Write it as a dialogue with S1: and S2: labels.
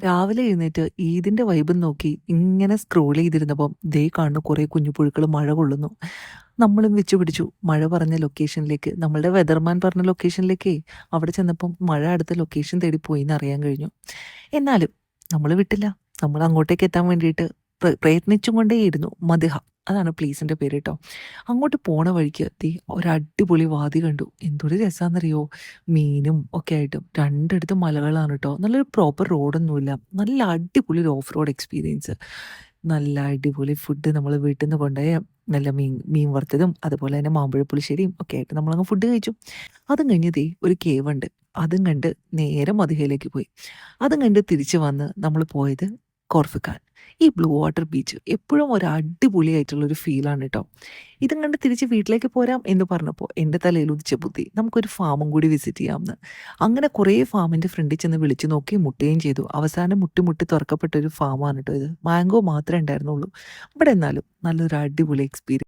S1: രാവിലെ എഴുന്നേറ്റ് ഈദിന്റെ വൈബും നോക്കി ഇങ്ങനെ സ്ക്രോൾ ചെയ്തിരുന്നപ്പം ദേ കാണുന്നു കുറേ കുഞ്ഞു പുഴുക്കൾ മഴ കൊള്ളുന്നു. നമ്മളും വെച്ച് പിടിച്ചു മഴ പറഞ്ഞ ലൊക്കേഷനിലേക്ക്. നമ്മളുടെ വെതർമാൻ പറഞ്ഞ ലൊക്കേഷനിലേക്കേ. അവിടെ ചെന്നപ്പം മഴ അടുത്ത ലൊക്കേഷൻ തേടി പോയിന്ന് അറിയാൻ കഴിഞ്ഞു. എന്നാലും നമ്മൾ വിട്ടില്ല. നമ്മൾ അങ്ങോട്ടേക്ക് എത്താൻ വേണ്ടിയിട്ട് പ്രയത്നിച്ചും കൊണ്ടേയിരുന്നു. മദിഹ അതാണ് പ്ലേസിന്റെ പേര് ട്ടോ. അങ്ങോട്ട് പോണ വഴിക്ക് ദേ ഒരു അടിപൊളി വാതി കണ്ടു. എന്തൊരു രസാന്നറിയോ? മീനും ഒക്കെ ആയിട്ട്. രണ്ടിടത്തും മലകളാണ് ട്ടോ. നല്ലൊരു പ്രോപ്പർ റോഡൊന്നുമില്ല. നല്ല അടിപൊളി ഒരു ഓഫ് റോഡ് എക്സ്പീരിയൻസ്. നല്ല അടിപൊളി ഫുഡ് നമ്മൾ വീട്ടിന്ന് കൊണ്ടോയ നല്ല മീൻ വറുത്തതും അതുപോലെ തന്നെ മാമ്പഴ പുളിശ്ശേരിയും ഒക്കെ ആയിട്ട് നമ്മളങ്ങ് ഫുഡ് കഴിച്ചു. അതും കഴിഞ്ഞ് ദേ ഒരു കേവുണ്ട്. അതും കണ്ട് നേരെ മദിഹയിലേക്ക് പോയി. അതും കണ്ട് തിരിച്ച് വന്ന് നമ്മൾ പോയത് കോർഫിക്കാൻ. ഈ ബ്ലൂ വാട്ടർ ബീച്ച് എപ്പോഴും ഒരു അടിപൊളിയായിട്ടുള്ളൊരു ഫീലാണ് ട്ടോ. ഇതും കണ്ട് തിരിച്ച് വീട്ടിലേക്ക് പോരാം എന്ന് പറഞ്ഞപ്പോൾ എൻ്റെ തലയിൽ ഉദിച്ച ബുദ്ധി നമുക്കൊരു ഫാമും കൂടി വിസിറ്റ് ചെയ്യാമെന്ന്. അങ്ങനെ കുറേ ഫാമിൻ്റെ ഫ്രണ്ടിൽ ചെന്ന് വിളിച്ചു നോക്കി മുട്ടുകയും ചെയ്തു. അവസാനം മുട്ടി മുട്ടി തുറക്കപ്പെട്ട ഒരു ഫാമാണ് ട്ടോ ഇത്. മാംഗോ മാത്രമേ ഉണ്ടായിരുന്നുള്ളൂ. ഇവിടെ എന്നാലും നല്ലൊരു അടിപൊളി എക്സ്പീരിയൻസ്.